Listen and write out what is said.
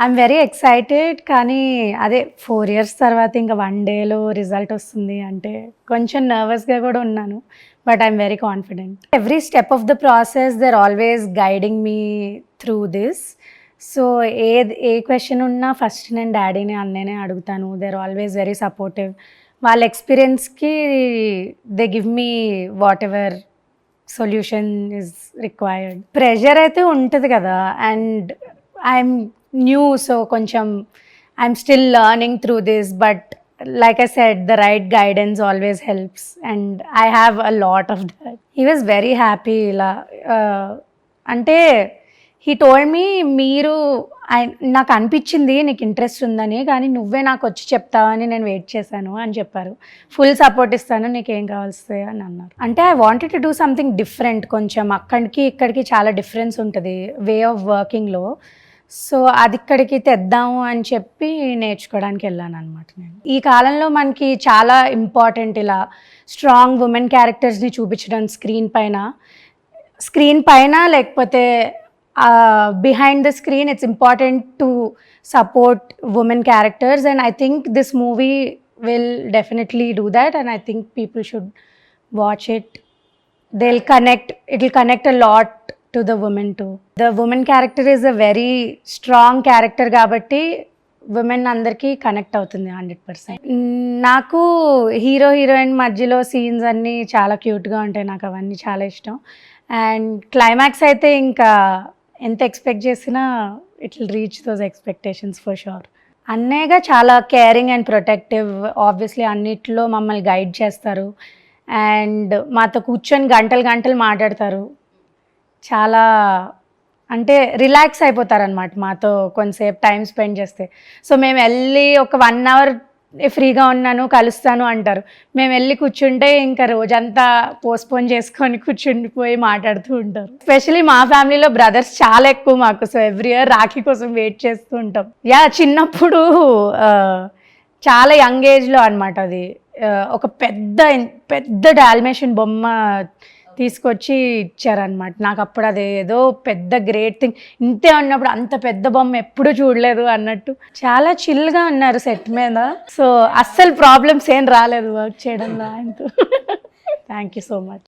I'm very excited. కానీ అదే 4 years తర్వాత ఇంకా 1 డేలో రిజల్ట్ వస్తుంది అంటే కొంచెం నర్వస్గా కూడా ఉన్నాను. But I'm very confident. Every step of the process they are always guiding me through this. So ఏ క్వశ్చన్ ఉన్నా ఫస్ట్ నేను డాడీని అన్నయ్యనే అడుగుతాను. They are always very supportive. వాళ్ళ ఎక్స్పీరియన్స్కి they give me whatever solution is required. Pressure అయితే ఉంటుంది కదా, అండ్ ఐఎమ్ న్యూ, సో కొంచెం I'm still learning through this. But like I said, the right guidance always helps, and I have a lot of that. He was very happy. Ante he told me, మీరు నాకు అనిపించింది నీకు interest ఉందని, కానీ నువ్వే నాకు వచ్చి చెప్తావని నేను వెయిట్ చేశాను అని చెప్పారు. ఫుల్ సపోర్ట్ ఇస్తాను, నీకేం కావాల్సి అని అన్నారు. అంటే I wanted to do something different. కొంచెం అక్కడికి ఇక్కడికి చాలా డిఫరెన్స్ ఉంటుంది వే ఆఫ్ వర్కింగ్లో. సో అది ఇక్కడికి తెద్దాము అని చెప్పి నేర్చుకోవడానికి వెళ్ళాను అనమాట. నేను ఈ కాలంలో మనకి చాలా ఇంపార్టెంట్ ఇలా స్ట్రాంగ్ ఉమెన్ క్యారెక్టర్స్ని చూపించడం స్క్రీన్ పైన లేకపోతే behind the screen. It's important to support women characters, and I think this movie will definitely do that, and I think people should watch it. It will connect a lot to the women too. The woman character is a very strong character కాబట్టి women అందరికీ connect అవుతుంది 100%. నాకు hero heroine మధ్యలో scenes అన్నీ చాలా క్యూట్గా ఉంటాయి. నాకు అవన్నీ చాలా ఇష్టం. అండ్ క్లైమాక్స్ అయితే ఇంకా ఎంత ఎక్స్పెక్ట్ చేసినా it will reach those expectations for sure. అన్నయ్యగా చాలా కేరింగ్ అండ్ ప్రొటెక్టివ్. ఆబ్వియస్లీ అన్నిట్లో మమ్మల్ని గైడ్ చేస్తారు, అండ్ మాతో కూర్చొని గంటలు మాట్లాడతారు. చాలా అంటే రిలాక్స్ అయిపోతారనమాట మాతో కొంతసేపు టైం స్పెండ్ చేస్తే. సో మేము వెళ్ళి ఒక 1 అవర్ ఫ్రీగా ఉన్నాను కలుస్తాను అంటారు. మేము వెళ్ళి కూర్చుంటే ఇంకా రోజంతా పోస్ట్పోన్ చేసుకొని కూర్చుండిపోయి మాట్లాడుతూ ఉంటారు. ఎస్పెషలీ మా ఫ్యామిలీలో బ్రదర్స్ చాలా ఎక్కువ మాకు. సో ఎవ్రీ ఇయర్ రాఖీ కోసం వెయిట్ చేస్తూ ఉంటాం. చిన్నప్పుడు చాలా యంగ్ ఏజ్లో అనమాట అది ఒక పెద్ద డాల్మేషన్ బొమ్మ తీసుకొచ్చి ఇచ్చారనమాట నాకు. అప్పుడు అది ఏదో పెద్ద గ్రేట్ థింగ్. ఇంతే ఉన్నప్పుడు అంత పెద్ద బొమ్మ ఎప్పుడూ చూడలేదు అన్నట్టు. చాలా చిల్గా ఉన్నారు సెట్ మీద. సో అస్సలు ప్రాబ్లమ్స్ ఏం రాలేదు వర్క్ చేయడంలో ఆయనతో. Thank you so much.